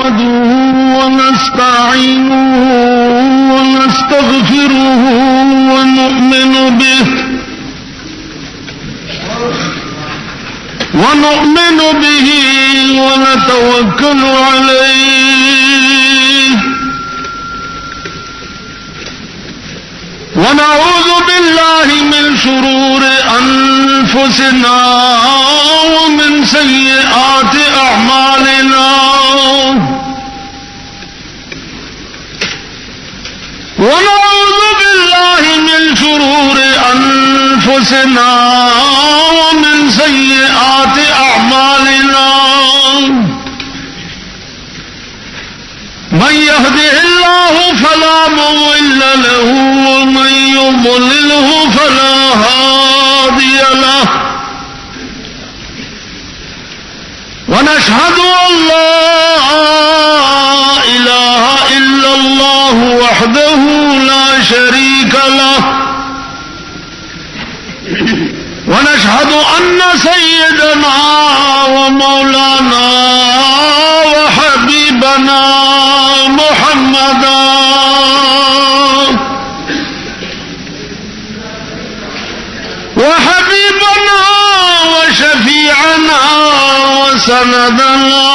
نحمده ونستعينه ونستغفره ونؤمن به ونتوكل عليه ونعوذ بالله من شرور أنفسنا ومن سيئات أعمالنا ونعوذ بالله من شرور أنفسنا ومن سيئات أعمالنا من يهده الله فلا مضل له ومن يضلله فلا هادي له ونشهد أن لا إله إلا الله وحده لا شريك له ونشهد أن سيدنا ومولانا وحبيبنا محمدا وشفيعنا وسندنا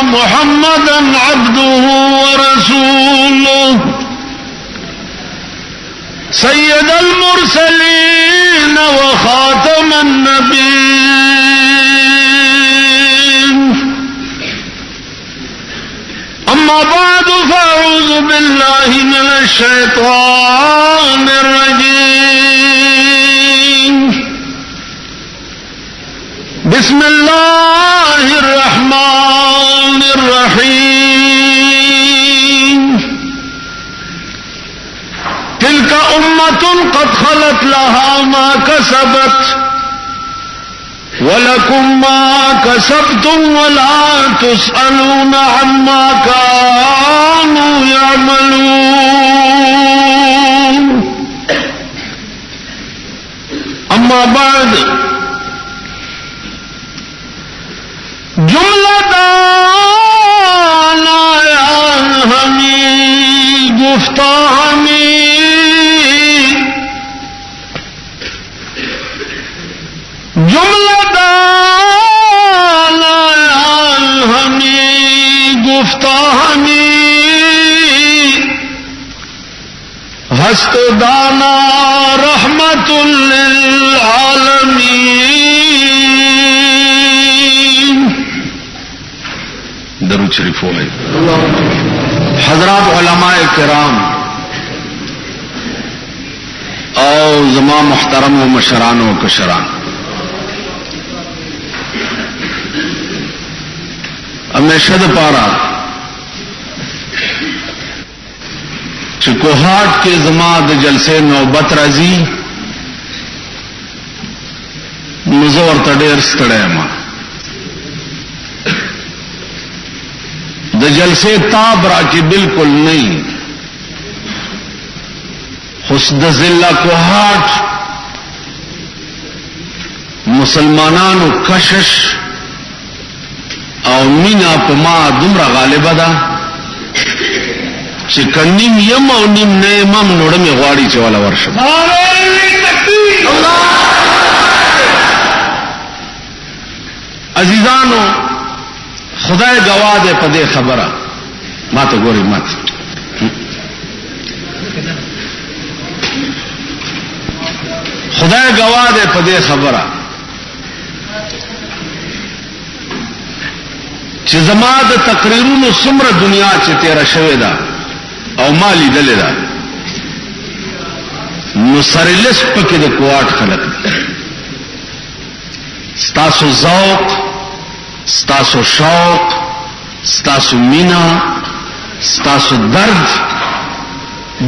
محمدا عبده ورسوله سيد المرسلين وخاتم النبيين أما بعد فأعوذ بالله من الشيطان الرجيم بسم الله الرحمن الرحيم تلك أمة قد خلت لها ما كسبت ولكم ما كسبتم ولا تسألون عما كانوا يعملون أما بعد جملہ دانا ہمیں گفتہ ہمیں جملہ دانا ہمیں گفتہ ہمیں ہست دانا رحمت للعالمین. درود شریف ہو گئی. حضرات علماء کرام او زما محترم و مشران و کشران، ہمیشہ د پارا چکوہاٹ کے زما د جلسے نوبت راځي مزور تډیر ستړی ما د جلسے تاب را کی بالکل نہیں. حسد ضلع کوہاٹ مسلمانانو کشش او مینا پما دمرا غالب دا چې کنیم یم او نیم نه امام نوړم غواړي چې والا ورشم. عزیزانو خدای گواه دے پدے خبرہ ما تو گوری مات خدای گواه دے پدے خبرہ چې زما د تقریرونو څومره دنیا چې تیرا شوې ده او مالی دلې ده نو سرلس پکې د کوټ خلق ستاسو ذوق ستاسو شوق ستاسو مینا ستاسو درد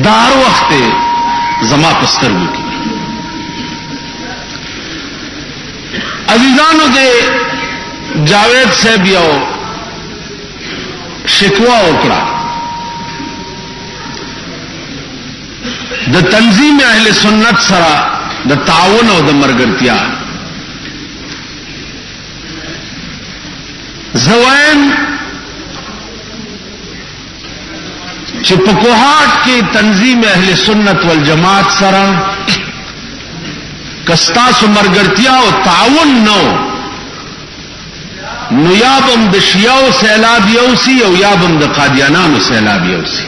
دار وخت زما پسترګو کې عزیزانو دې جاوید صاحب یو شکوا وکړه د تنظیم اهل سنت سره د تعاون او د مرګرتیا. زوین چې په کوهاټ کې تنظیم اهل سنت والجماعت سره کستاسو مرګرتیا او تعاون نو نو یابم د شیعو سیلاب یوسی او یابم د قادیانانو سیلاب یوسی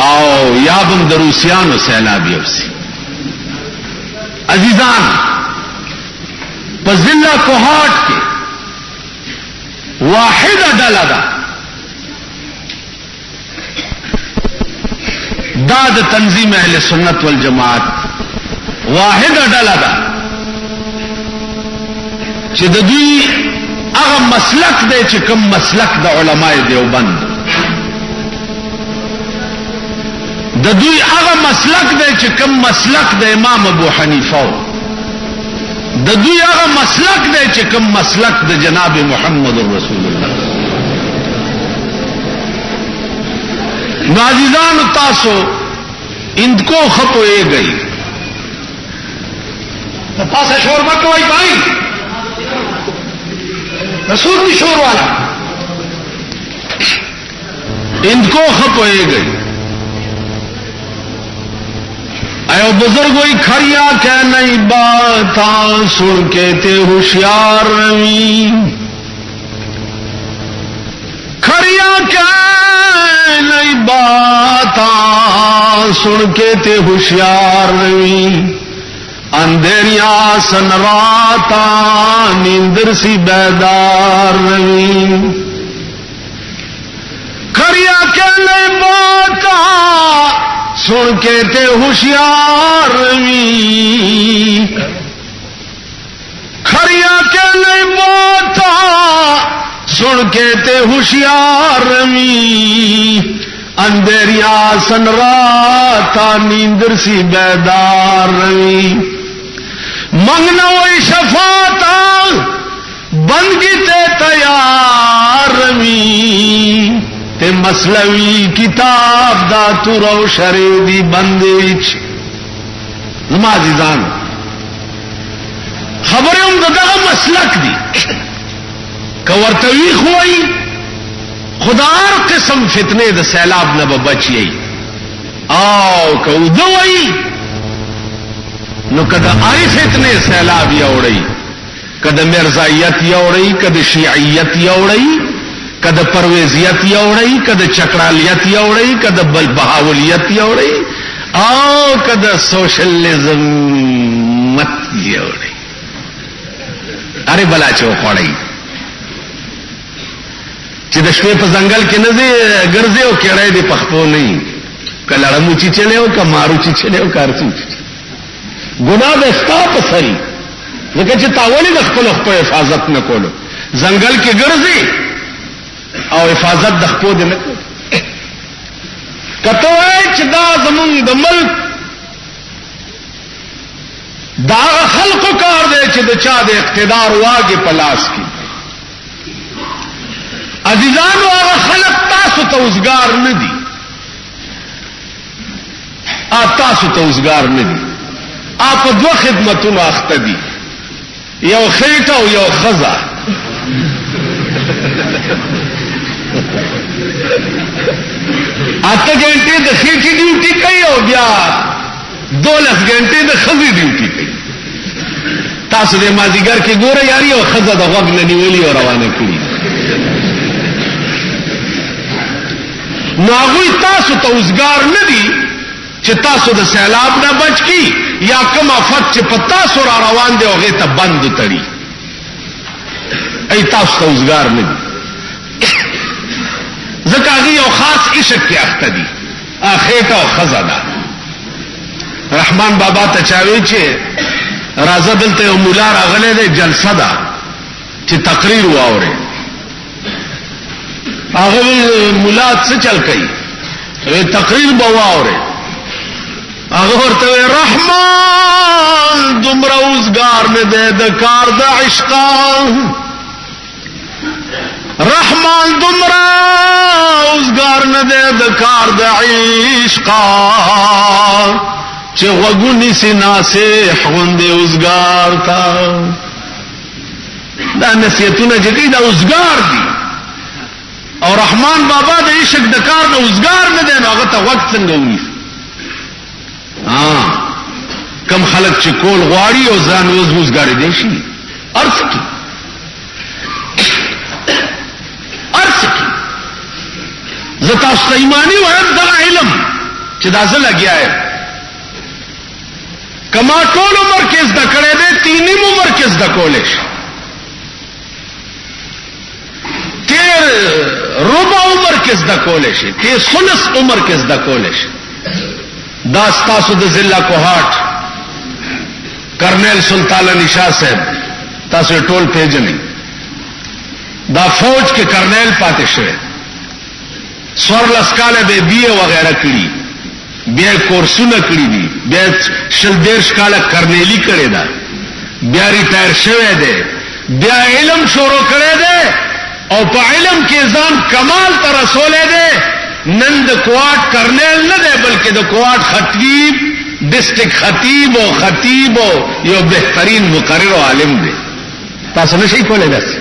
او یابم د روسیانو سیلاب یوسی. عزیزان په ضلع کوهاټ کې واحده ډله ده دا د تنظیم اهل سنت والجماعت واحده ډله ده چې د دوی هغه مسلک دی چې کوم مسلک د علماء دیوبند د دوی هغه مسلک دی چې کوم مسلک د امام ابو حنیفه د دوی هغه مسلک دی چې کوم مسلک د جناب محمد رسول الله. نو عزیزانو تاسو اندکو خطوئے گئی پاسا شور مکوئی بھائی رسول کی شور والا اندکو خطوئے گئی. ایو بزرگ ہوئی کھڑیا کہ نہیں باتا سن کے تے ہوشیار روی کھڑیا کہ نہیں باتا سن کے تے ہوشیار روی اندھیریاں سن راتا نیندر سی بیدار روی کھڑیا کہ نہیں باتا سن کے تے ہوشیار روی کھڑیا کہ نہیں باتا سن کے تے ہوشیار روی اندھیریاں سن راتا نیندر سی بیدار روی منگنا وہی شفاعتا بندگی تے تیار روی تے مسلوی کتاب دا تو رو شریدی بندیچ. نمازیزان خبریں ہم دا مسلک دی کورتوی خوئی خدا ہر قسم فتنے دا سیلاب نہ بچی آو کودوئی نو کدا آئی فتنے سیلاب یوڑئی کدا مرزائیت یوڑئی کدا شیعیت یوڑئی کدا پرویزیت یوڑئی کدا چکرالیت یوڑئی کدا بہاولیت یوڑئی آو کدا سوشلزم مت یوڑئی. ارے بلا چو خوڑئی چې د شپې په ځنګل کې نه ګرځي او کېړی دې پخپو نه که لړمو چې چلے او که مارو چې چلے او کارڅو ګناه د ستا په سري ځکه چې تا ولې د خپلو خپل حفاظت نه کولو ځنګل کې ګرځي او حفاظت د خپو دې نه کولو. که ته وایې چې دا زمونږ د ملک دا خلقو کار دی چې د چا د اقتدار واګې په لاس کې عزیزانو هغه خلق تاسو ته اوزګار نه دي تاسو ته اوزګار نه دي په دوه خدمتونو اخته دي یو خېټه او یو خزه اته ګنټې د خېټې ډیوټي کوي او بیا 12 ګنټې د خزې ډیوټي کوي. تاسو د مازیګر کې ګوره یاري او خزه د غوږ نه نیولې او روانه کړي نو هغوی تاسو ته اوزګار نه دي چې تاسو د سیلاب نه بچ کی یا کوم آفت چې په تاسو را روان دی هغې ته بند تړي ای تاسو ته اوزګار نه دي ځکه هغې یو خاص عشق کې اخته دي خېټه او ښځه ده. رحمان بابا ته چاوي چې راځه دلته یو مولا راغلی دی جلسه ده چې تقریر واورې هغه مولا څه چل کوي تقریر به واورې هغه ورته رحمان دومره اوزګار نه دی د کار د عشقا رحمان دومره اوزګار نه دی د کار د عشقا چې غوږونی سي ناصح غوندې اوزګار تا دا نصیحتونه چې کوي دا اوزګار دي او رحمان بابا د عشق د کار نه اوسګار نه دی، نو هغه ته وخت څنګه ونیسي؟ کم خلق چې کول غواړي او ځان اوسګاری دی شي ارڅ کی زه تاسو ته ایمانی وایم دا علم چې دا زه لګیا یم کما ټول عمر کې زده کړی دی، تینیم عمر کې زده کولی شي، تیر ربع عمر کې زده کولی شي، تیر ثلث عمر کې زده کولی شي. دا ستاسو د ضلع کوهاټ کرنیل سلطان علی شاه صاحب تاسو ټول پیژنئ، دا فوج کې کرنیل پاتې شوی، سورلس کاله به بیه وغیرہ کړي، بیا کورسونه کړي دي، بیا شل دیرش کاله کرنیلی کړي دا، بیا ریټایر شوی دی، بیا علم شروع کړی دی او په علم کې ځان کمال ته رسولی دی. نن د کوارټ کرنیل نه دی بلکې د کوارټ خطیب، ډسټرکټ خطیب او خطیب او یو بهترین مقرر او عالم دی. تاسو نشئ کولی داسې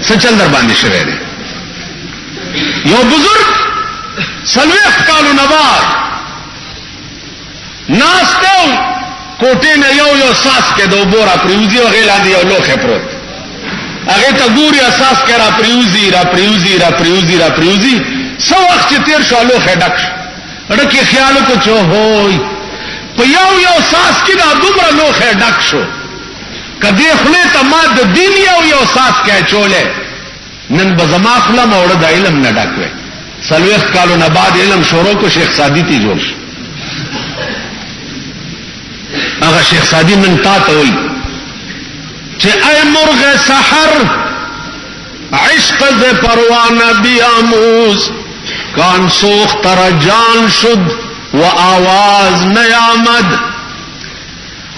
څه چل در باندې شوی دی. یو بزرگ 40 کالو نه بعد ناستو کوټې نه یو ساس کې د اوبو را پریوزي او هغې لاندې یو لوښی پروت، هغې ته ګوري اساس کې را پریوزي څه وخت چې تیر شو لوښی ډک شو، ډکې خیال وکړو چې هوی په یو ساس کې دا دومره لوښی ډک شو، کدی خله ته ما د دین یو ساس کې اچولې، نن به زما خله موړه د علم نه ډک وې. 40 کالو نه بعد علم شروع کو، شیخ سادی تی جوړ شو. هغه شیخ سادی نن تا ته وایي چې ای مرغ سحر عشق ز پروانه بیاموز، کان سوخ تر جان شد و آواز نیامد.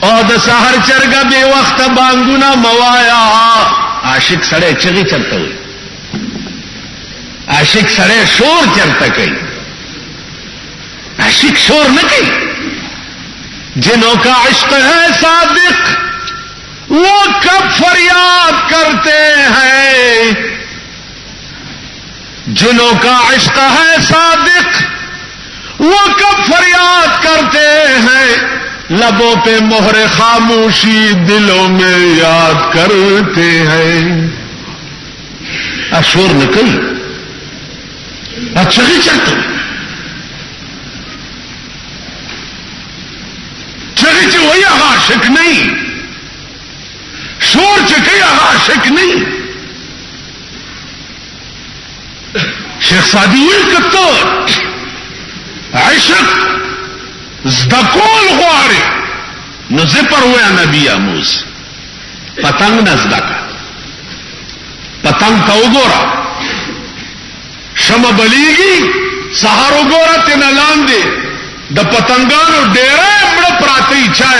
او د سحر چرګه به وخت بانګونه موایا. عاشق سړی چغي چرته وي، عاشق سړی شور چرته کوي، عاشق شور نه کوي. جنوں کا عشق ہے صادق وہ کب فریاد کرتے ہیں، جنوں کا عشق ہے صادق وہ کب فریاد کرتے ہیں، لبوں پہ مہر خاموشی دلوں میں یاد کرتے ہیں. اشور نے کہی اچھا ہی چلتے چگی چ وہی عاشق نہیں، شور چکی عاشق نہیں. شیخ سادی کتو عشق زدکول غواړي نو زپر ویا نبی آموز، پتنگ نه زدکا، پتنگ تا وګوره شمه بلیږي، سهار وګوره تینا لاندې د پتنګانو ډیره مړه پراته، چا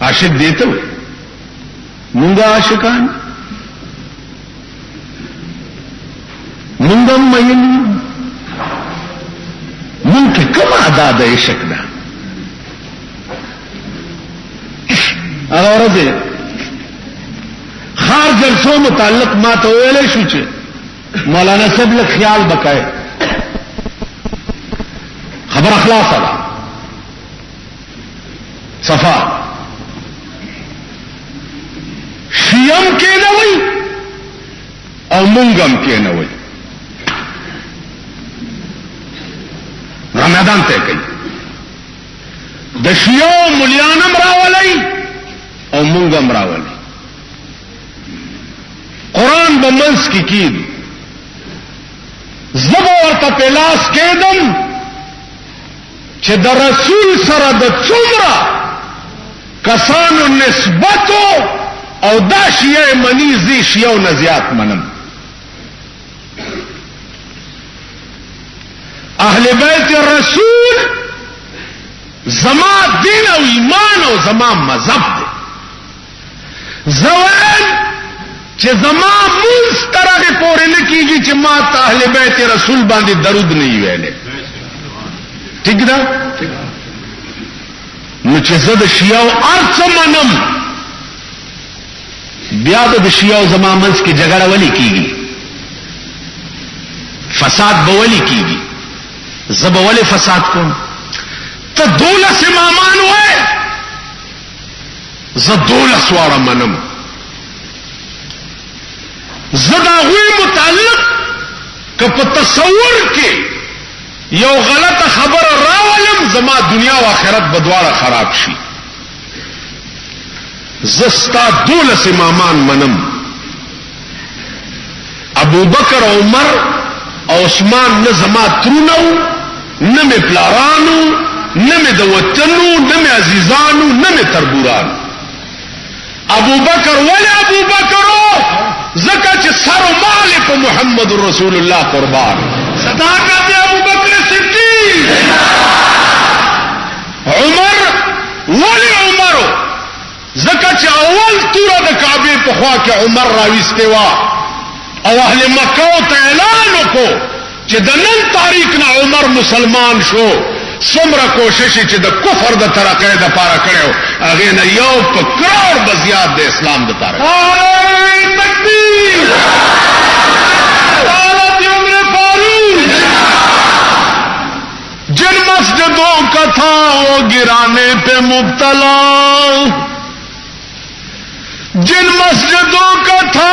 عاشق دیته مونږه عاشقان مونږ مېن مونږ کوم ادا د عشق ده. هغه ورځ خار جلسو متعلق ما ته ویلې شو چې مولانا صاحب له خیال بکای خبر اخلاص ده صفا شیام کې نه وای او مونږم کې نه وای. رمضان ته کوي د شیو مليانم راولي او مونږم راولي. قرآن بمنس کی کید زب ورته پلاس کېدم چې د رسول سره د څومره کسانو نسبتو او دا شیعه منی زی شیعو نزیات منم. اهل بیت رسول زما دین او ایمان او زما مذهب دی. زوال چې زما مونږ ترغه پورې نه کیږي چې ما ته اهل بیت رسول باندې درود نه ویلې. ٹھیک ده چې زه د شیعو ارڅ منم بیا د شیعو زما منځ کې جګړه ولې کیږي فساد به ولې کیږي زه به ولې فساد کوم ته 12 امامان وای زه 12 واړه منم زه د هغوی متعلق که په تصور کې یو غلطه خبره راولم زما دنیا او آخرت به دواړه خراب شي زستا 12 امامان منم ابو بکر عمر او عثمان نه زما ترونو نه می پلارانو نه می د وطنو نه می عزیزانو نه می تربورانو ابو بکر ولی ابو بکرو زکه چې سر او مال په محمد رسول الله قربان صداقت ابو بکر صدیق عمر ولی عمرو زکه چې اول توره د کعبه په خوا کې عمر راويسته وا او اهل مکه ته اعلان وکړو چې د نن تاریخ نه عمر مسلمان شو څومره کوشش چې د کفر د ترقې د پاره کړو هغه نه یو په کروڑ بزیات د اسلام د پاره تکبیر حضرت عمر فاروق جن مسجدوں کا تھا وہ گرانے پہ مبتلا جن مسجدوں کا تھا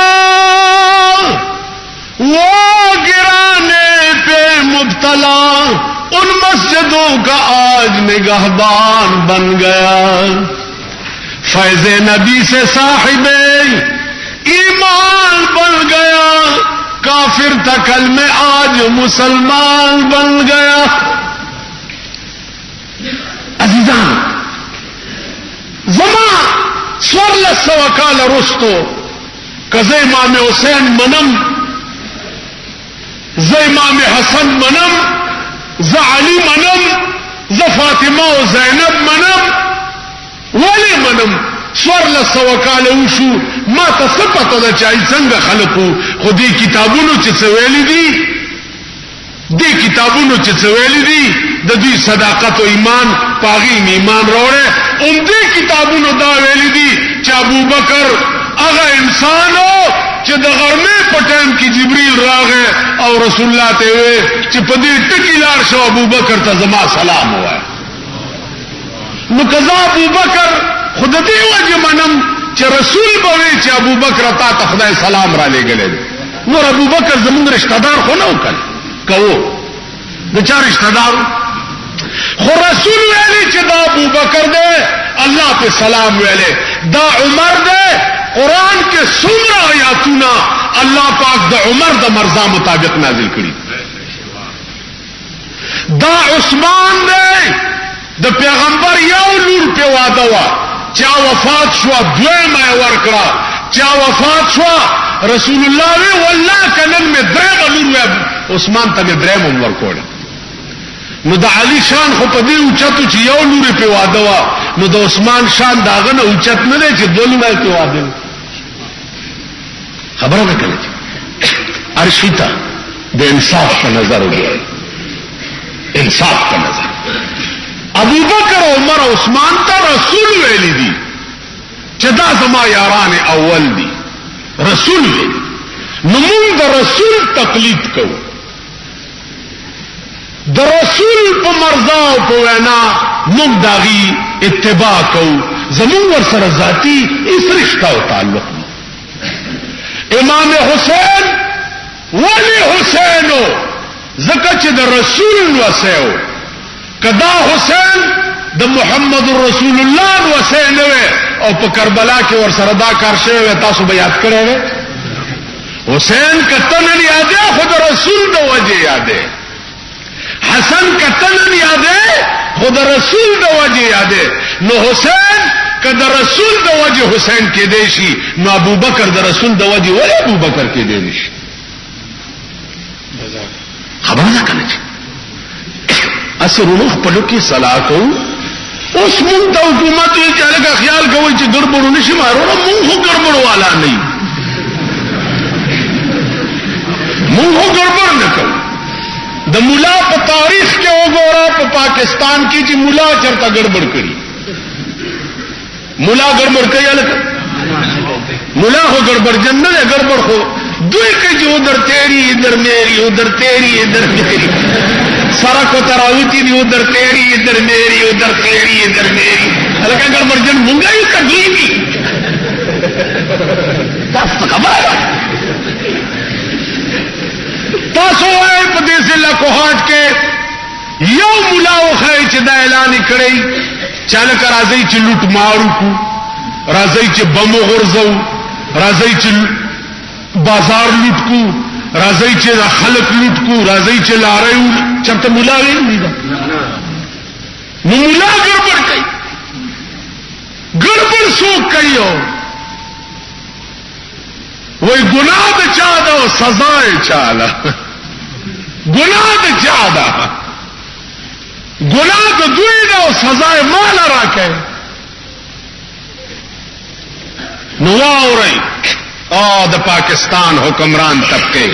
وہ گرانے پہ مبتلا ان مسجدوں کا آج نگہبان بن گیا فیض نبی سے صاحب ایمان بن گیا کافر تھا کل میں آج مسلمان بن گیا عزیزان زمان سورلس سوکال رستو کزے امام حسین منم زے امام حسن منم ز علی منم ز فاطمه او زینب منم ولی منم سورلس سوکال وشو ما تصفته د چای څنګه خلقو خودي کتابونو چې څویلې دي دې کتابونو چې څویلې دي د دې صداقت او ایمان پاغي ایمان وروړي دې کتابونو دا ویلې دي چې ابو بکر هغه انسانو چې د غرمه په ټیم کې جبريل راغی او رسول الله ته وی چې په دې ټکی لار شو ابو بکر ته زما سلام وای نو کذا ابو بکر خود دې وجه منم چې رسول به وی چې ابو بکر ته خدای سلام را لېګلې نو ابو بکر زموږ رشتہ دار خو نه وکړ کوو د چا رشتہ دار خو رسول ویلی چې دا ابو بکر دے الله په سلام ویلې دا عمر دے قران کې څومره آیاتونه الله پاک د عمر د مرزا مطابق نازل کړي دا عثمان دے د پیغمبر یو لور په واده وا چا وفات شو دویمه ورکړه چا وفات شو رسول الله وی والله کنن می درې لور عثمان ته درې ورکړه نو د علی شان خو په دې اوچتو چې یو لوري په واده وا نو د عثمان شان داغه نه اوچت نه دی چې دوه لوري په واده خبره نه کړی ارشیتا د انصاف په نظر وګورئ انصاف په نظر ابو بکر عمر عثمان ته رسول ویلی دي چې دا زما یاران اول دي رسول ویلی نو موږ د رسول تقلید کوو د رسول په مرزا او په وینا موږ داغي اتباع کوو زموږ ور سره ذاتی اس رشتہ او تعلق نه امام حسین ولی حسینو زکه چې د رسول وسیو کدا حسین د محمد رسول الله وسینو او په کربلا کې ور سره دا کار شوی تاسو به یاد کړئ حسین کته نه یادې خود رسول د وجه یادې حسن کتن یادے خود رسول د وجه یادے نو حسین کد رسول د وجه حسین کې دیشي نو ابو بکر د رسول د وجه ولی ابو بکر کې دیشي خبر نه کنه اثر روح په لکه صلاح کو اوس مونږ د حکومت یې چاله خیال کوي چې ګربړو نشي مارو مونږ هو ګربړو والا نه مونږ هو ګربړ نه کوو د مولا په تاریخ کې وګوره په پاکستان کې چې مولا چرته ګډوډ کړي ملا گڑبڑ کئی الگ ملا ہو گڑبڑ جنت ہے گڑبڑ ہو دوئی کہ جو ادھر تیری ادھر میری ادھر تیری ادھر میری سڑک کو تراوتی دی ادھر تیری ادھر میری ادھر تیری ادھر میری الگ گڑبڑ جن منگائی کا دوئی بھی خبر ہے تاسو ہے پدیس اللہ کو ہاٹ کے یو ملاو خیر چه دا اعلان کړی چاله کا راځي چې لوټ مارو کو راځي چې بم غرزو راځي چې بازار لوټ کو راځي چې خلک لوټ کو راځي چې لارې چرته مولا وي نو مولا ګړبړ کوي ګړبړ څوک کوي وای ګناه د چا ده او سزا یې چاله ګناه د چا ده گناہ تو دوئی دا و سزائے مالا راکے نوا ہو رہی دا پاکستان حکمران طبقے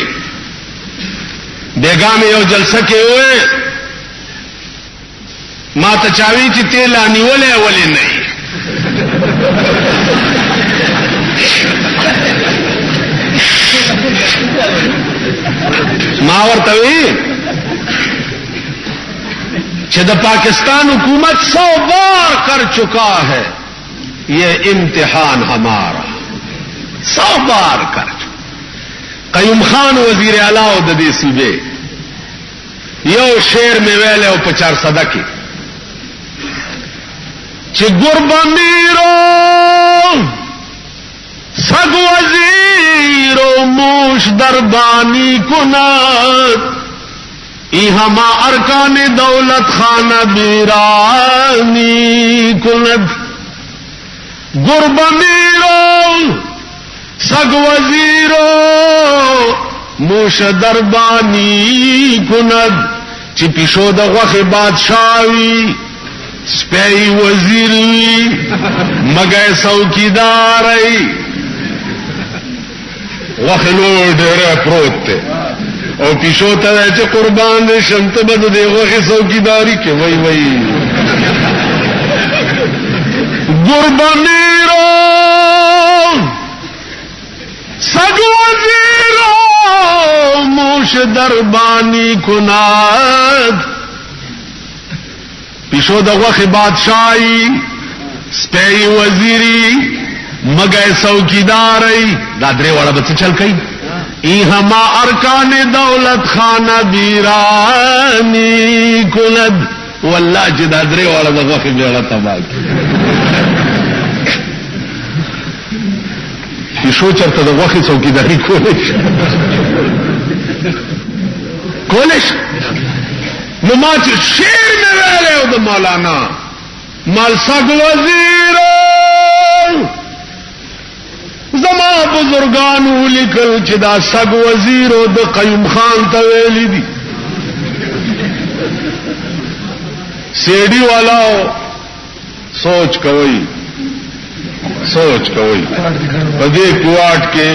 بیگا میں یو جلسہ کے ہوئے ما تچاوی چی تیل آنی ولے ولی نہیں ماورتوی چھد پاکستان حکومت 100 بار کر چکا ہے یہ امتحان ہمارا 100 بار کر چکا قیوم خان وزیر اعلیٰ و ددی صوبے یو شیر میں ویلے و 50 صدقی چھ گربا میرو سگ وزیرو موش دربانی کنات ہما ارکان دولت خانہ بیرانی کند گرب میرو سگ وزیرو موش دربانی کند چپی شود غخ بادشاہی سپی وزیری مگے سوکیداری غخ لوڑ ڈیرے پروت تے او پیشو تا چه قربان دے شمت بد دے غخی سوکیداری کے وئی وئی گربانیرو سگ وزیرو موش دربانی کناد پیشو دا غخی بادشاہی سپی وزیری مگے سوکیداری دادرے والا بچے چل کئی ہما ارکان دولت خانہ بیرانی کند واللہ جدا درے والا دغخی بیڑا تباہ کی پیشو چرتا دغخی چوکی داری کولش نماچ شیر میں ویلے ہو دا مولانا مال سگ وزیرو زما بزرگانو لکل چی دا سگ وزیرو دا قیوم خان تویلی دی سیڈی والاو سوچ کوئی پدے کوارٹ کے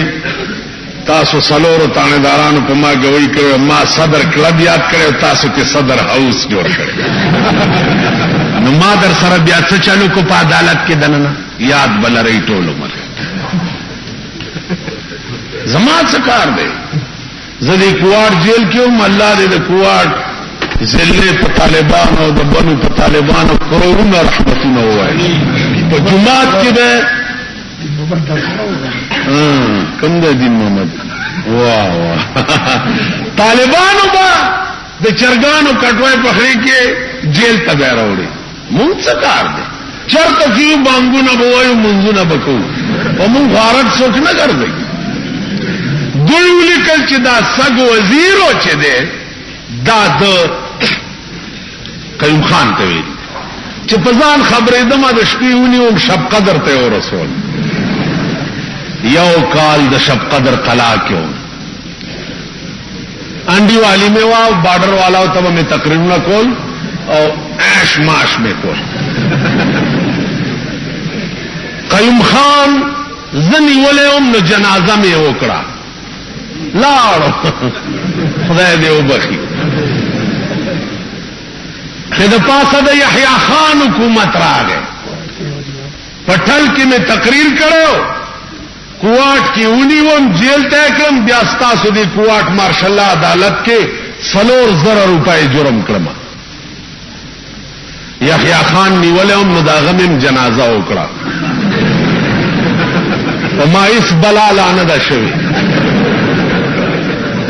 تاسو سلورو تاندارانو پا ما گوئی کرو ما صدر کلب یاد کرو تاسو کے صدر ہاؤس جوڑ کرو نو ما در سر بیاد سے چلو کو پا عدالت کے دننا یاد بلا رئی ٹولو ملے زمان سکار دے زدی کوارٹ جیل کیوں اللہ دے کوارٹ زلے پا طالبانو دا بنو پا طالبانو کروڑوں رحمتوں ہوئے پا جماعت کی بے کم دے دین محمد واہ واہ طالبانو با دے چرگانو کٹوائے پخری کے جیل تا بے روڑے من سکار دے چر تکیو بانگو نہ بوائیو منزو نہ بکو و من غارت سوچ نہ کر دے دوی لکل چی دا سگ وزیرو چی دے دا دا قیوم خان تویل چی پزان خبری دما دا شپیونی ام شب قدر تے و رسول یو کال دا شب قدر قلا کیوں انڈی والی میں واو بارڈر والا ہو تب ہمیں تقریر نہ کول اور ایش ماش میں کول قیوم خان زنی ولے ام نو جنازہ میں اوکڑا لاڑو خدای دے او بخی خد پاسا دا یحییٰ خان حکومت را گئے پټل کې مې تقریر کړو، کوواټ کې ونیوم، جیل ته کړم، بیا ستاسو دی کوواټ مارشل الله عدالت کې 4,000 روپۍ جرم کړم. یحیی خان نیولم نو دا غمم جنازه وکړه او ما اس بلا لانه ده شوی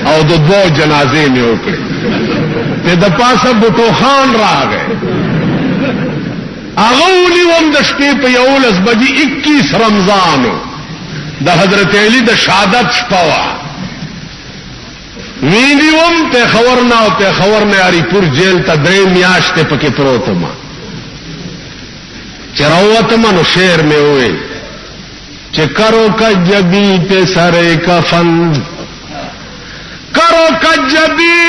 او د دوه جنازې مې وکړې. ته د پاسه بوټو خان راغی، هغه ونیوم د شپې په 11 بجې 21 رمضان د حضرت علی د شهادت شپه وه. وینیوم پیښور نه او پیښور نه اریپور جیل ته 3 میاشتې پکې پروت وم. چې راووتم نو شعر مې وویل چې کرو کجبی پہ سرے کفن، کرو کجبی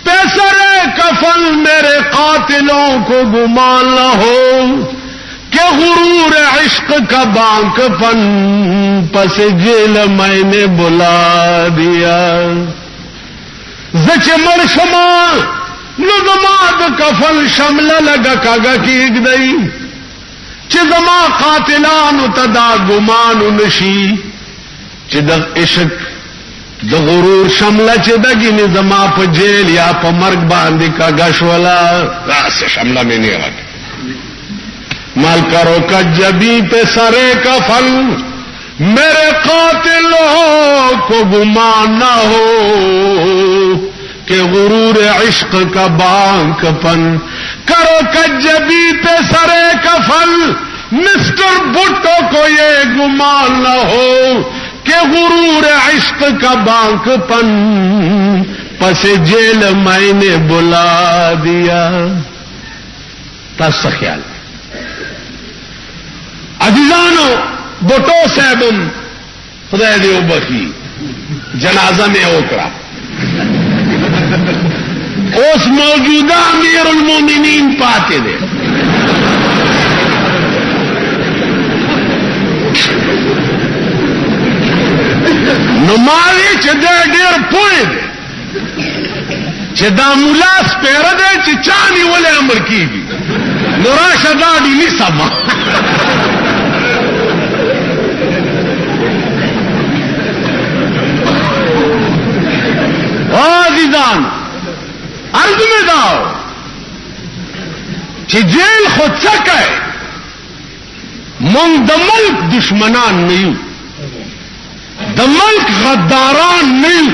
پہ سرے کفن، میرے قاتلوں کو گمان نہ ہو کہ غرور عشق کا بانک پن، پس جیل میں نے بلا دیا. زچ مر شما نظماد کفن شمل لگا کاگا کی اگدئی، چې زما قاتلانو ته دا ګمان نشي چې د عشق د غرور شمله چې دګینه زما په جیل یا په مرګ باندې کاګه شولا راس شمله مې نه راځي. مال کرو کجبی پہ سرے کفن، میرے قاتلوں کو گمان نہ ہو کہ غرور عشق کا بانک پن. کرو کجبی پہ سرے کفن، مسٹر بھٹو کو یہ گمان نہ ہو کہ غرور عشق کا بانک پن، پس جیل میں نے بلا دیا. تاسو خیال عزیزانو، بھٹو صاحبم خدای دې وبخي جنازه مې وکړه. اوس موجوده امیر المومنین پاتې دی. نو ماوی چې دا ډېر پوه دی چې دا مولا سپېره دی چې چا نیولې امر کېږي، نو راشه دا دې نیسمه. عزیزان عرض میں داو چې جیل خود څه کوي، مونږ د ملک دشمنان نه یو، د ملک غداران نه یو.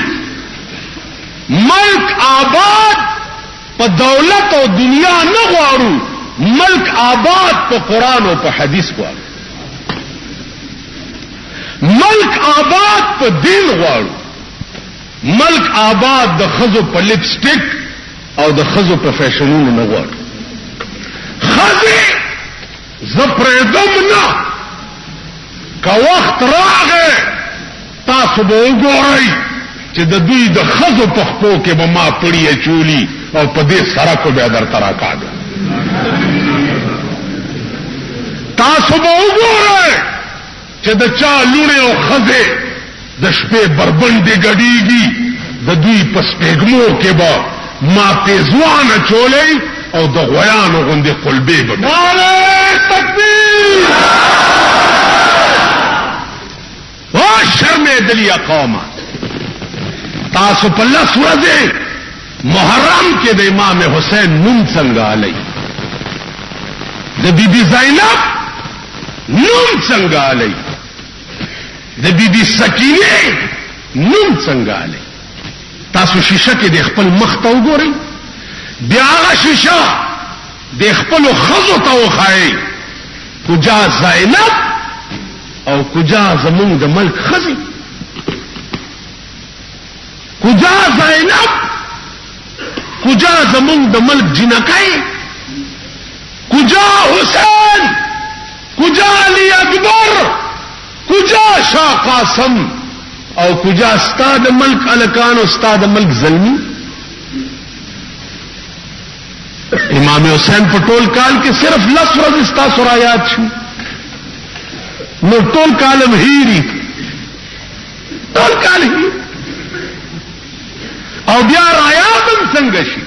ملک آباد په دولت او دنیا نه غواړو، ملک آباد په قرآن او په حدیث غواړو، ملک آباد په دین غواړو، ملک آباد د خزو په لپسټیک او د خزو په فیشنونو نه غواړو. خزي زپریدم نه، که وخت راغی تاسو به وګورئ چې د دوی د خزو په خپو کې به ما پړی چولی او په دې سرکو بیا درته راکاږي. تاسو به وګورئ چې د چا لوڼې او ښځې د شپې بربنډې ګډېږي، د دوی په سپېږمو کې به ما پیزوانه چولې او د غویانو غوندې قلبې به. نعرې تکبیر! او شرمېدلي قومه، تاسو په 10 ورځې محرم کې د امام حسین نوم څنګه علی، د بیبي زینب نوم څنګه علی، د بیبي سکینه نوم څنګه علی. تاسو شیشه کې د خپل مخ ته وګورئ، بیا هغه شیشه د خپل خزو ته وخایئ، کجا زینب او کجا زمونږ د ملک خزي، کجا زینب کجا زمونږ د ملک جنکای، کجا حسین، کجا علی اکبر، کجا شاه قاسم او کجا استاد ملک الکان او استاد ملک زلمی. امام حسین په ټول کال کې صرف 10 ورځې ستاسو را یاد شو، نو ټول کالم هیری، ټول کال هی او بیا را یادم څنګه شي.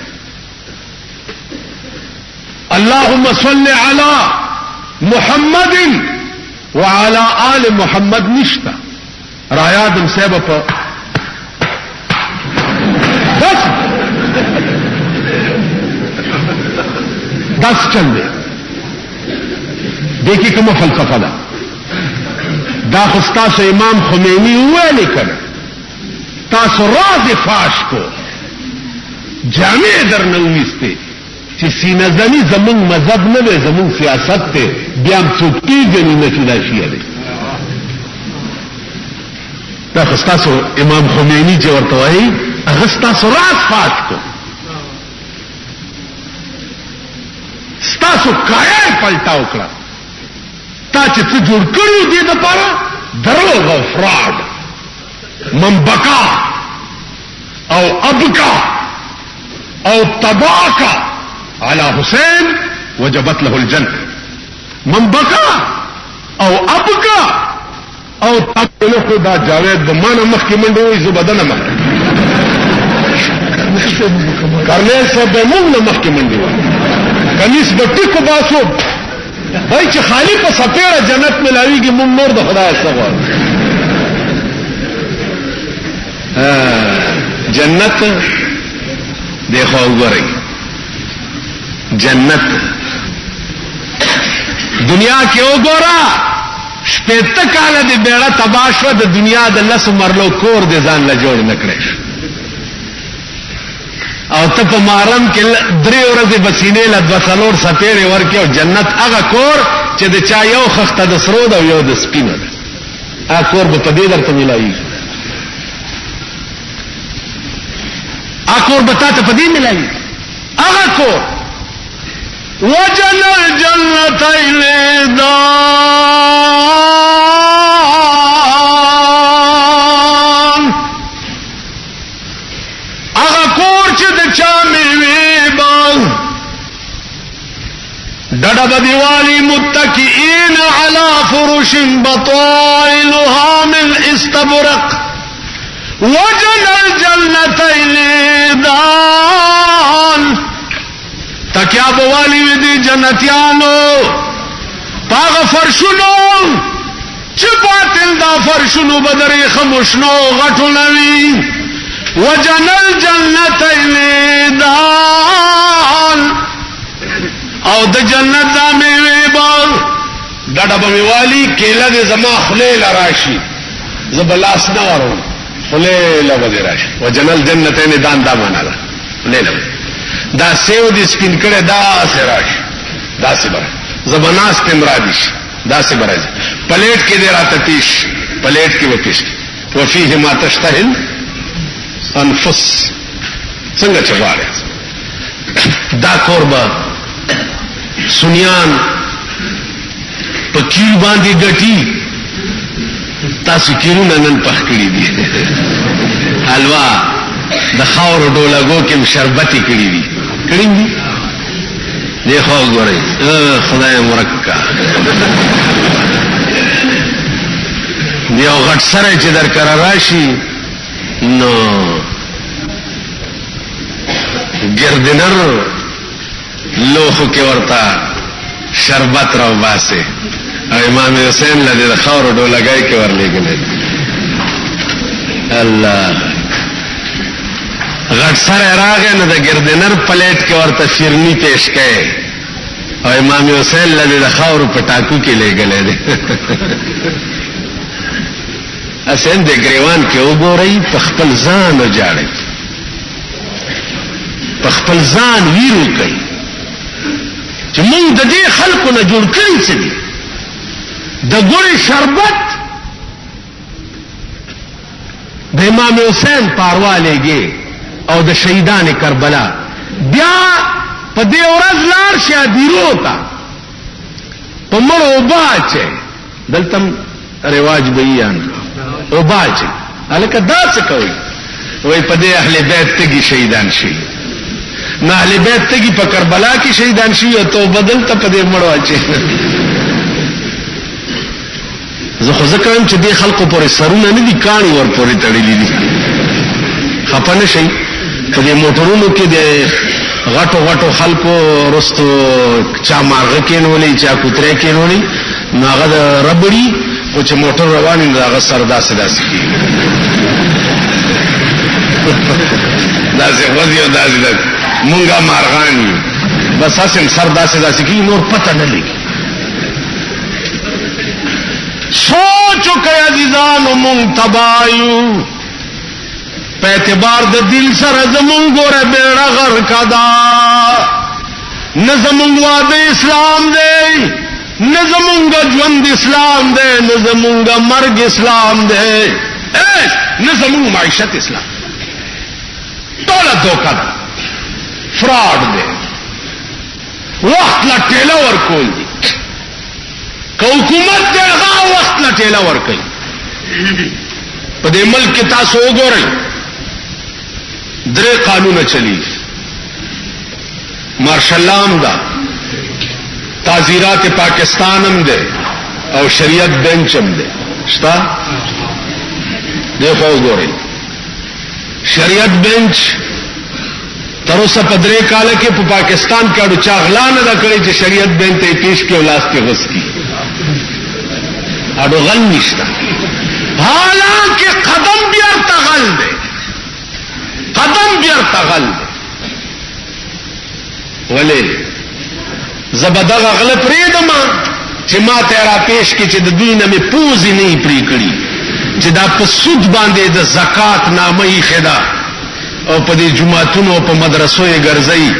اللهم صل علی محمد وعلى آل محمد نشتا رايادم صاحب په دس چل دے دیکھی کومه فلسفه ده دا خستاسو امام خمینی ویلی کنه تاسو راز فاش کو جامع در نویسته چې سینه زنی زمون مذهب نه دی زمون سیاست ته بیا هم څوک پیژني نه چې دا شیعه دی دا خستاسو امام خمینی چې ورته وایي هغه ستاسو راز فاش کو ستاسو کایا پلټا وکړه تا چې څه جوړ کړو دې دپاره دروغ او فراډ من بکا او ابکا او تباکا على حسین وجبت له الجنه من بکا او ابکا او تبله خدا جاوید د مانه مخکې منډه وي زبدنه مخکې کرنے سے بے مونږ نه مخکې منډه وي کنيس بټیکو باسو وای چې خالی په سپېړه جنت ملاويږي مونږ نور د خدای څخه جنت دیکھو وګورئ جنت دنیا کې وګورا شپږ کاله د بیړه تباشو د دنیا د لس مرلو کور د ځان له جوړ نکړې او ته په محرم کې درې ورځې بسینې له 2 سپېړې ورکې او جنت هغه کور چې د چا you خخته the sarod O you the سپینو ده هغه کور به په دې درته ملایي اکور بتا ته پدې ملایي هغه کو وجن الجنتين دان هغه کور چې د چا میوه باغ ډډه بدیوالی متکئین علی فرش بطائلها من استبرق وجن الجنتين دان تکیا بوالی دی جنتیانو پاغ فرشنو چه باطل دا فرشنو بدری خمشنو غٹو نوی وجن الجنتين دان او د جنت دا میوی باغ ډډه بوالی کېله د زما خلیل راشي زبلاس نه ورو خلیل بدی راشي وجن الجنتين دان دا معنا ده لیل دا سیو دي سپین کړه دا سراش دا سبر زبناس تمرادیش دا سبر پلیټ کې دی راتتیش پلیټ کې وکیش وفيه ما تشتهي انفس څنګه چواله دا قربا سنیان پکیر باندې ګټي تاسو کیرونه نن پخ کړی دي حلوا د خاور ډولګو کې شربتي کړی دي کړی دي دیکھو ګورئ خدای مرکا دیو غټ سره چې در کرا راشي نو ګردنر لوخو کې ورتا شربت راو باسه او امام حسین لدی خاور ډولګای کې ورلېګل الله غټ سره راغې نه د ګردنر پلیټ کې ورته شیرنی پیش کړي او امام حسین لدی د خاور په ټاکو کې لګلې ده اسین د ګریوان کې وګورئ په خپل ځان وجاړي په خپل ځان ویرو کوي چې موږ د دې خلکو نه جوړ کړی څه دي د ګوري شربت د امام حسین پاروالیږي او د شهیدان کربلا بیا په دې ورځ لار شه دیرو تا په مړو باچه دلته رواج بیان او باچه الکه دا څه کوي وای په دې اهل بیت تګي شهیدان شي نه اهل بیت تګي په کربلا کې شهیدان شي او تو بدل ته په دې مړو اچي زه خو ځکه چې دې خلکو پورې سرونه نه دي کاڼي ور پورې تړلې دي خپنه شي په دې موټرونو کې د غټو غټو خلکو رستو چا مارغه کینولې چا کوتره کینولې نو هغه ربړي او چې موټر روان دی هغه سردا سدا سکی داسې وځي او داسې مونږه مارغانی بس اسیم سردا سدا سکی نور پته نه لګي سوچو کہ عزیزانو مونږ تبایو په اعتبار د دل سره زمونږ ګوره بیړه غرق دا نه زمونږ واده اسلام دی نه زمونږ ژوند اسلام دی نه زمونږ مرګ اسلام دی نه زمونږ معیشت اسلام ټوله دوکه ده فراډ دی وخت لا ټیله ورکول دي که حکومت دی هغه وخت لا ټیله ورکوي په دې ملک کې تاسو وګورئ درې قانون چلی مارشلان دا تعزیرات پاکستان هم دے او شریعت بینچ هم دے شتا دیکھو گورے شریعت بینچ تروسا پدرے کال کے پاکستان کے اڑو چاغلا نہ کرے جو شریعت بینچ تے پیش کے اولاس کے غص کی اڑو غل نشتا حالانکہ قدم بھی ارتغل دے قدم بیرته غل ولې زبدغه غل پریدم چې ما ته را پیش کی چې د دوی نه می پوزي نه پری کړی چې دا په سود باندې د زکات نامه یې خدا او په دې جمعهتونو په مدرسو یې ګرځي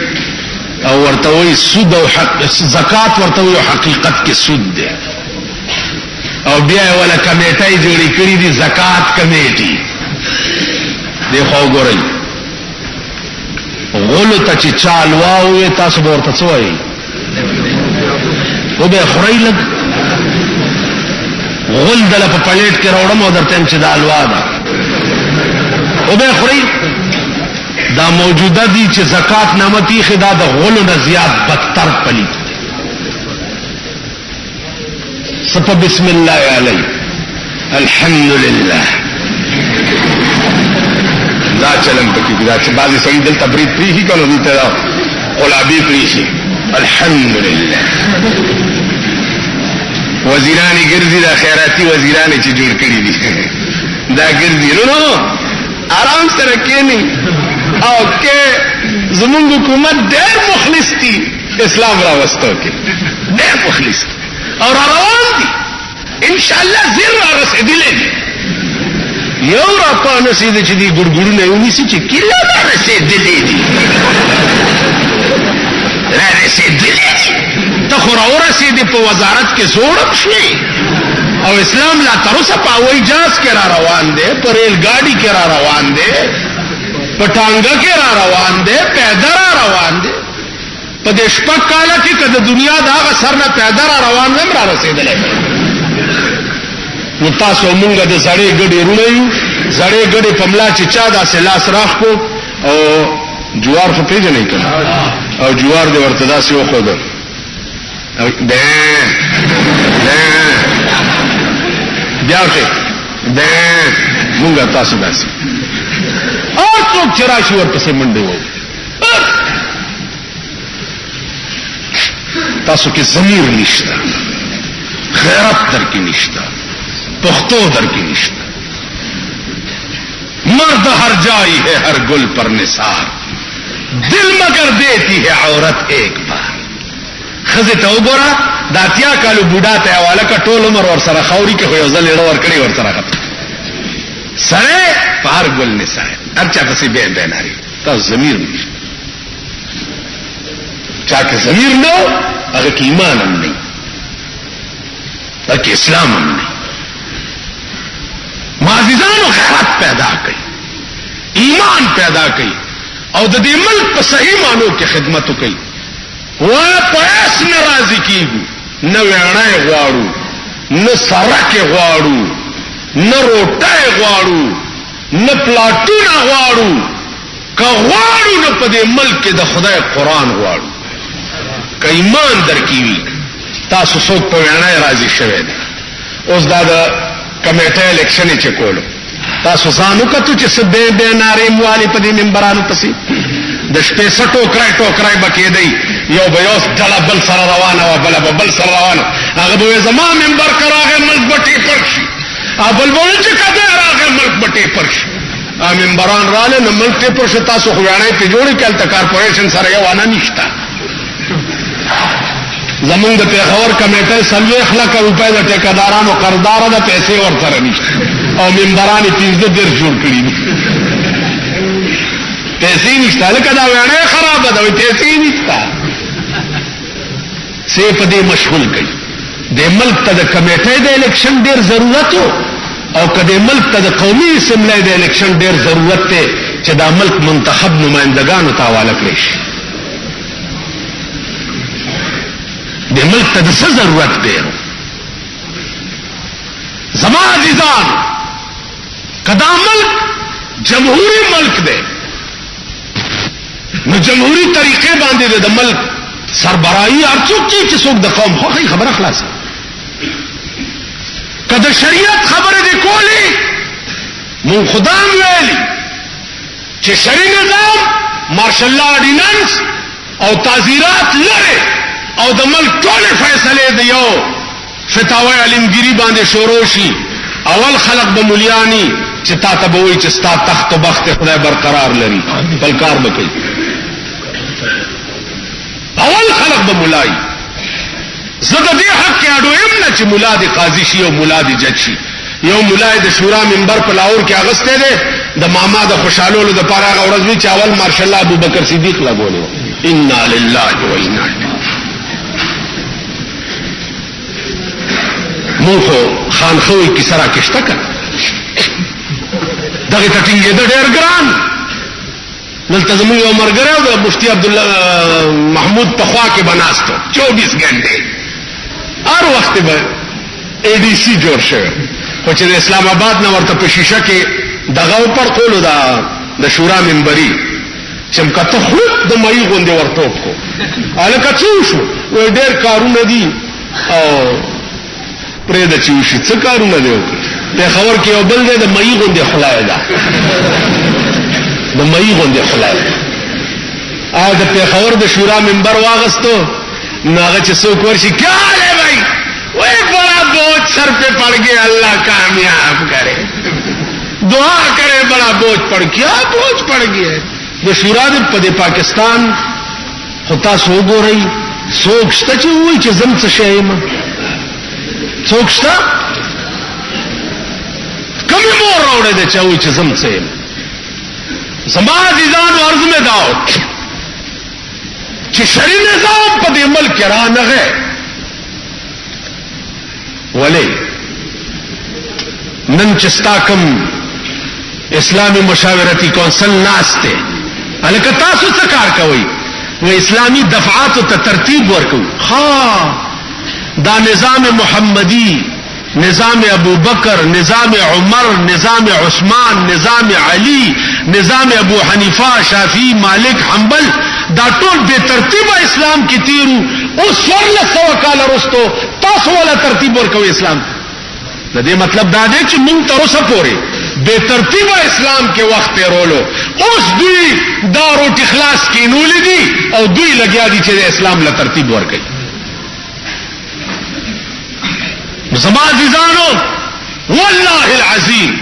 او ورته وي سود او حق زکات ورته وي حقیقت کې سود دی او بیا ولا کمیټه جوړی کړی دي زکات کمیټي دیکھو ګورئ غلو ته چې چالوا وې تاسو ورته څه وایي و به خوري لګ غل دل په پلیټ کې راوړم او درته چې دالوا ده و به خوري دا موجوده دي چې زکات نامتي خدا د غلو نه زیات بدتر پلی سپ بسم الله علی الحمدلله دا چلن پکی دا چې بعضی سړي دل تبرید پریخي کنه دلته قلابی پریخي الحمدلله وزیرانی ګرځي دا خیراتی وزیرانی چې جوړ کړی دي دا ګرځي نو آرام سره کېنی او کې زمونږ حکومت ډېر مخلص دي اسلام راوستو کې ډېر مخلص او روان دي ان شاء الله زیر را رسیدلې یو را پانه سیده چې دی ګړګړو نه ونیسي چې کله را رسیدلې دي را رسیدلې ته خو را ورسېدې په وزارت کې زوړم شوې او اسلام لا تر اوسه په هوایي جهاز کې را روان دی په ریل ګاډي کې را روان دی په ټانګه کې را روان دی پیاده را روان دی په دې شپږ کاله کې که د دنیا د هغه سر نه پیاده را روان هم را رسېدلی نو تاسو مونږه د زړې ګډې رونه یو زړې ګډې په ملا چې چا داسې لاس راخ کو او جوار خو پیژنئ که نه او جوار دې ورته داسې وښوده بیا ورته مونږه تاسو داسې هر څوک چې راشي ورپسې منډې وو تاسو کې ضمیر نشته غیرت در کې نشته پختو در کی نشتا مرد ہر جائی ہے ہر گل پر نثار دل مگر دیتی ہے عورت ایک بار خزه ته وګوره دا اتیا کالو بوډا ته حواله کا ټول عمر ور سره خوري کې خو ځل ډېر ور کړی ور سره سره په هر ګل نثار ارچا پسې به ناری تاسو ضمیر نشته چا کې ضمیر نو هغه کې ایمان هم نه هغه اسلام هم نه معززانو غیرت پیدا کړي ایمان پیدا کړي او د دې ملک په صحیح معنی کې خدمت وکړي و پس ناراضي کیږي نه ویړای غواړو نه سرکه غواړو نه روټای غواړو نه پلاټونه غواړو که غواړو نه په دې ملک کې د خدای قران غواړو که ایمان درکېوي تاسو څوک په ویړای راضي شوي دي اوس دا کمیټه الیکشن چې کولو تاسو ځانو کتو چې سبه به نارې موالی په دې منبرانو پسې د شپې ټوکرای ټوکرای بکې دی یو به یو ډله بل سره روانه او بل به بل سره روانه هغه به زما منبر کراغه ملک بټي پرشي ابل بول چې کده راغه ملک بټي پرشي منبران رااله نو ملک ته پر شتا سو خوانه ته جوړی کله کارپوریشن سره یو انا نشتا زمونږ د پیښور کمیټه 30 لک روپۍ د ټیکدارانو قرضدار ده پیسې ورسره نشته او منبران 15 ډیر جوړ کړی دي پیسې نشته لکه دا وانه خراب ده وي پیسې نشته سه په دې مشغول کړي د ملک ته د کمیټې د الیکشن ډیر ضرورت او کله ملک ته د قومي اسمبلی د الیکشن ډیر ضرورت ته چې دا ملک منتخب نمائندگانو ته حواله کړي شي د ملک ته د څه ضرورت دی زما عزیزان کدا ملک جمهوری ملک دی نو جمهوری طریقې باندې د ملک سربراهي ارڅوک چې څوک د قوم خو خبره خلاص کدا شریعت خبره دی کولی مون خدام ویلی چې شری نظام مارشل لا اورډیننس او تعزیرات لري او د ملک ټول فیصله دی یو فتاوی علمگیری باندې شروع شي اول خلق به مليانی چې تا ته به وي چې ستا تخت او بخت خدای برقرار لري بل کار وکړي اول خلق به ملای زده دې حق کې اډویم نه چې مولا دي قاضي شي او مولا دي جج شي یو مولای د شورا منبر په لاهور کې اغسته ده د ماما د خوشالولو د پاره غورز وی چاول مارشل الله ابوبکر صدیق لګولو ان لله و انا الیه موخو خانخوی کی سرا کشتا کن دغه ټینګې د ډېر ګران ملتزمي عمر ګره او مفتی عبد الله محمود پخوا کې بناستو 24 غنټه هر وخت به اي ډي سي جوړ شو خو چې اسلام آباد نه ورته په شیشه کې دغه پر کولو دا د شورا منبري چمکته خو د مې غوندې ورټوپ کو الکه څو شو و ډېر کارونه دي او پرې د چوشي څه کارونه دی په خبر کې یو بل دی د مې غوندې خلای دا د مې غوندې خلای ا د په خبر د شورا منبر واغستو ناغه چې څوک ورشي کیا ہے بھائی وہی بڑا بوجھ سر پہ پڑ گیا اللہ کامیاب کرے دعا کرے بڑا بوجھ پڑ گیا بوجھ پڑ گیا د شورا د پاکستان هتا سو ګورئ څوک شته چې وایي چې زم څه شایم څوک شته کومه مور راوړې ده چې وایي چې زم څه یم زما عزیزان ورځ مې داو چې شری نظام په دې ملک را نغه ولی نن چستاکم اسلامی مشاورتی کونسل ناسته الکه تاسو څه کار کوي و اسلامی دفعات ته ترتیب ورکو ها دا نظام محمدی نظام ابو بکر نظام عمر نظام عثمان نظام علی نظام ابو حنیفه شافعی مالک حنبل دا ټول به ترتیب اسلام کې تیرو اوس ورله سو کال رستو تاسو ولا ترتیب ورکوي اسلام د دې مطلب دا دی چې مونږ تر اوسه پورې به ترتیب اسلام کې وخت تیرولو اوس دوی دا روټي خلاص کینول دي او دوی لګیا دي چې اسلام له ترتیب ورکوي زما عزیزانو والله العظیم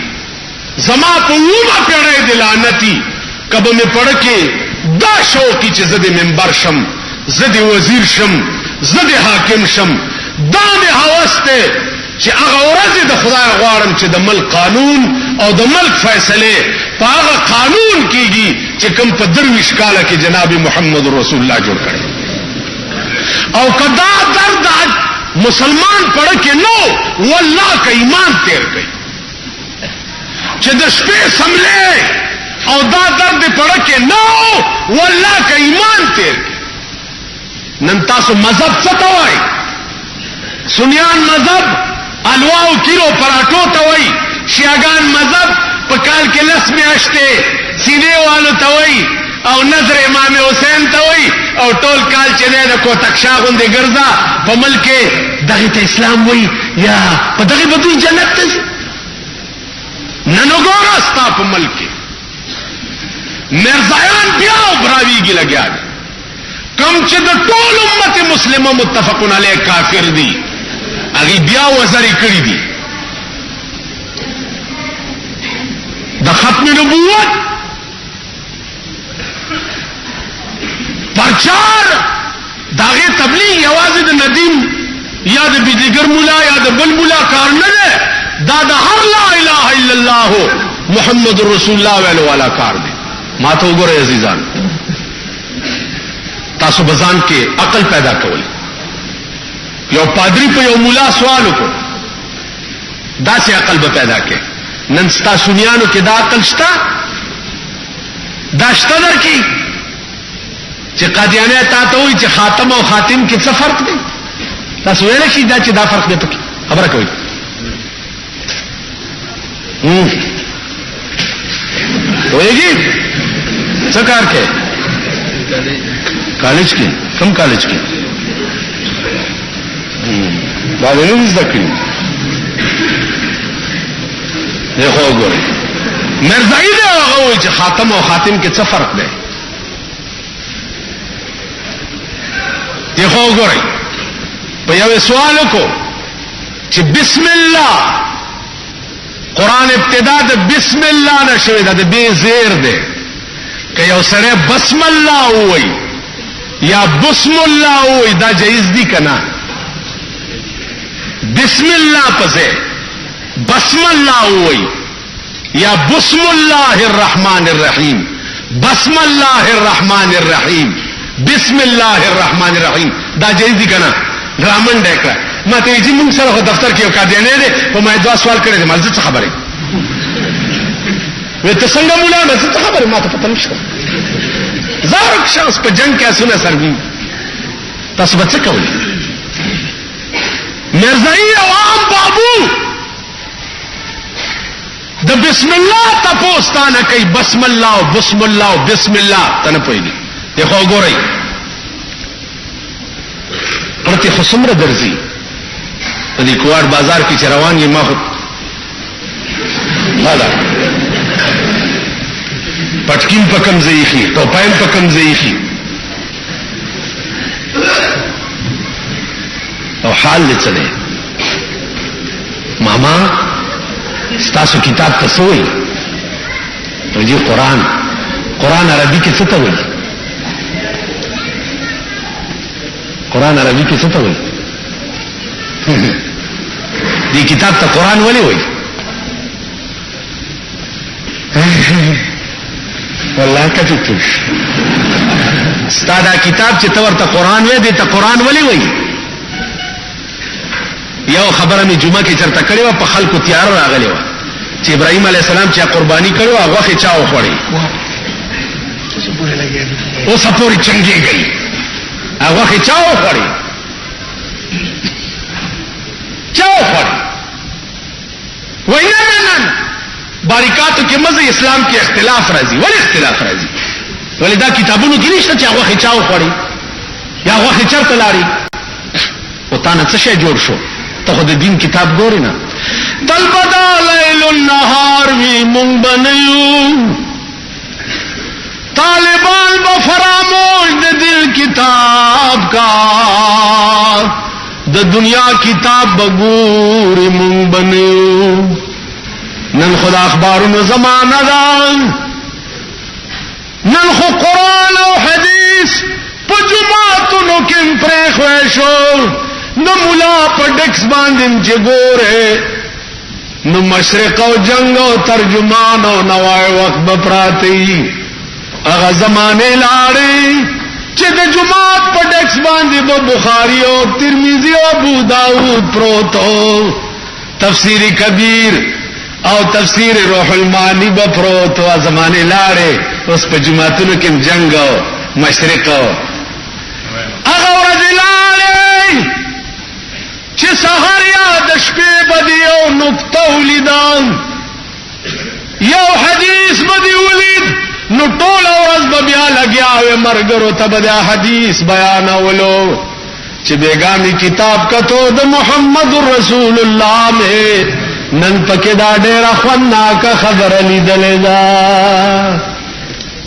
زما په ومه پیړې د لعنتی کبه مې پړکه دا شوقي چې زده منبر شم زده وزیر شم زده حاکم شم دا مې هوسته چې هغه ورځ د خدای غواړم چې د ملک قانون او د ملک فیصله په هغه قانون کېږي چې کوم په درویش کاله کې جناب محمد رسول الله جوړ کړي او کدا درد مسلمان پڑھ کے نو واللہ کا ایمان تیر گئی چې د شپې سملے او دا درد پڑھ کے نو واللہ کا ایمان تیر گئی نن تاسو مذہب څه ته وایي سنیان مذہب الواو کیلو پراټو ته وایي شیعاګان مذہب په کال کې لس میاشتې سینې والو ته وایي او نظر امام حسین ته وایي او ټول کال چې د کوتکشا غوندې ګرځا په ملک دغه ته اسلام وایي یا په دغه بدوی جنت ته نن وګوره ستا په ملک مرزایان بیا براویږي لګیا دي. کم چې د ټول امت مسلمه متفقون علیه کافر دي هغه بیا وزري کړی دي. د ختم نبوت پرچار داغه تبلیغ یوازې د ندیم یا د بجګر مولا یا د بل مولا کار نه ده، دا د هر لا اله الا الله محمد رسول الله ویلو والا کار دی. ما ته وګورئ عزیزان، تاسو بزان کې عقل پیدا کول. یو پادری په یو مولا سوال وکړ، دا سي عقل به پیدا کې. نن ستا سنیانو کې دا عقل شته؟ دا شته درکې چې قادیانه تا ته وایي چې خاتم او خاتم کې څه فرق دی؟ تاسو ویل شي دا چې دا فرق دی پکې خبره کوي. وایي څه کار کوي؟ کالج کې. کم کالج کې؟ دا ولې زده کړی؟ دیکھو وګورئ مرزائی دی هغه وایي چې خاتم او خاتم کې څه فرق دی. دیکھو وګورئ په یو سوال کو چې بسم الله قرآن ابتدا د بسم الله نشوي دا د بے زیر دی. که یو سره بسم الله وایي یا بسم الله وایي دا جایز دی کنه؟ بسم الله پسې بسم الله وایي یا بسم الله الرحمن الرحیم، بسم الله الرحمن الرحیم، بسم الله الرحمن الرحیم دا جایز دی کنه؟ رامن ډکړه ما ته چې موږ سره دفتر کې یو قاضیانه دی په ما دوا سوال کړی دی، مالزه څه خبره وي ته څنګه مولا نه څه خبره ما ته پته نشته. زارک شخص په جنگ کې اسونه سروي تاسو به څه کوئ؟ مرزائی عوام بابو د بسم الله تپوس تا نه کوي، بسم الله او بسم الله او بسم الله ته نه پوهېږي. دیکھو وګورئ پرتی خصمره درځي په دې کوار بازار کې چې روان یې ما خو مالا پټکین په کم ځایخي ټوپایم په کم ځایخي او حال دې څه دی؟ ماما ستاسو کتاب ته څه وایي؟ وایي قرآن. قرآن عربي کې څه ته وایي؟ قرآن عربی کې څه ته وایي؟ دې کتاب ته قرآن ولې وایي؟ والله کته پوښ ستا دا کتاب چې ته ورته قرآن وایي دې ته قرآن ولې وایي؟ یو خبره می جمعه کې چرته کړې و، په خلکو تیار راغلی و چې ابراهيم عليه السلام چې قرباني کړو هغه خې چا وخوړی اوس پورې چنګي گئی هغه خې چا وخوړی وای نه باریکاتو کې مزه اسلام کې اختلاف راځي. ولې اختلاف راځي؟ ولې دا کتابونو کې نشته چې هغه خې چا وخوړی یا هغه خې چرته لاړی؟ او تا نه څه شی جوړ شو؟ ته خو د دین کتاب ګورې نه. تل بدا لیل النهار وی مونږ بنیو طالبان با فراموش د دل کتاب کا د دنیا کتاب بګورې مونږ بنیو. نن خدا اخبارونو زمانہ دا، نن خو قرآن او حدیث په جماعتونو کې پرېښوی شو. نو مولا په ډکس باندې چې ګوره نو مشرق او جنگ او ترجمان او نوای وخت به پراتی. هغه زمانه لاړې چې د جماعت په ډکس باندې به بخاری او ترمذی او ابو داود پروتو، تفسیر کبیر او تفسیر روح المانی به پروتو. زمانه لاړې اوس په جماعتونو کې جنگ او مشرق او هغه ورځ لاړې چې سحر یا د شپې بدی او نقطه ولیدان یو حدیث بدی ولید نو ټول ورځ به بیا لګیا وي مرګرو ته به حدیث بیانولو چې بیگانی کتاب کتو د محمد رسول الله میں نن پکې دا ډېر خوندناک خبر لیدلې ده.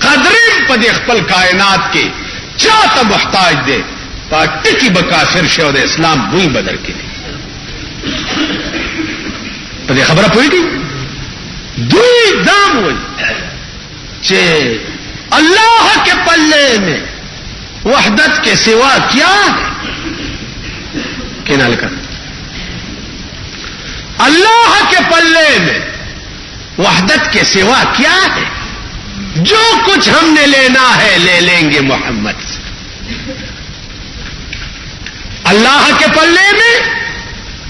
قدریم په دې خپل کائنات کې چاته محتاج دی پټکی به کافر شو د اسلام بوی بدل کړي په دې خبره پوهیږي دوی دام وایي چې اللہ کے پلے میں وحدت کے سوا کیا ہے کینال کا اللہ کے پلے میں وحدت کے سوا کیا ہے جو کچھ ہم نے لینا ہے لے لیں گے محمد سے اللہ کے پلے میں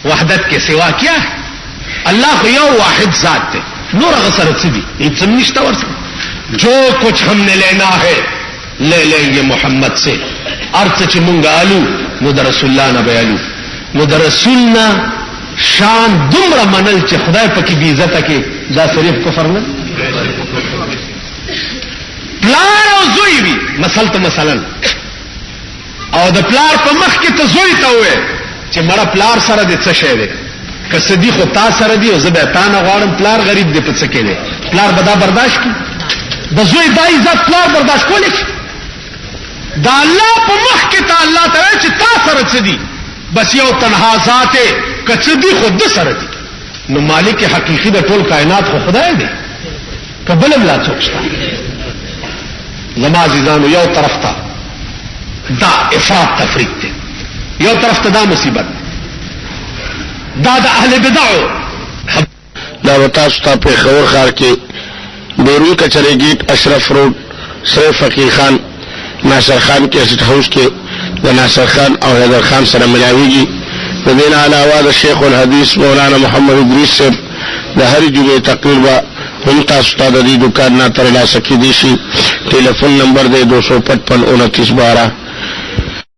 وحدت کے سوا کیا ہے اللہ کو یو واحد ذات ہے نور غسرت سیدھی اتنشتہ ورسا جو کچھ ہم نے لینا ہے لے لیں گے محمد سے ارت چمنگالو ند رسول اللہ نہ بیالو ند رسولنا شان دمر منل چ خدا پکی بھی عزت کے دا صرف کفر نہ پلار او زوی بھی مثلت مثلا او د پلار په مخ کې ته زوی ته وې چې مړه پلار سره د څه شی دی که صدیق او تا سره دی او زه به تا نه غواړم پلار غریب دی په څه کې دی پلار به دا برداشت کی د زوی دا عزت پلار برداشت کولی شي دا الله په مخ کې ته الله تعالی چې تا سره څه دی بس یو تنها ذات که څه دی خود سره دی نو مالک حقیقی د ټول کائنات خو خدای دی که بل لا څوک شته زما عزیزانو یو طرف ته دا افراط تفریط دی یو طرف ته دا مصیبت دا د اهل بدعو دا وتاسو ته په خبر خار کې بیرون کچره گیټ اشرف روډ سره فقیر خان ناصر خان کیسټ هاوس کې د ناصر خان او حیدر خان سره ملاویږي د دین علاوه د شیخ الحدیث مولانا محمد ادریس صاحب د هر جمعې تقریبا هم تاسو ته د دې دکان نه ترلاسه کیدی شي ټلیفون نمبر دی 255 29 12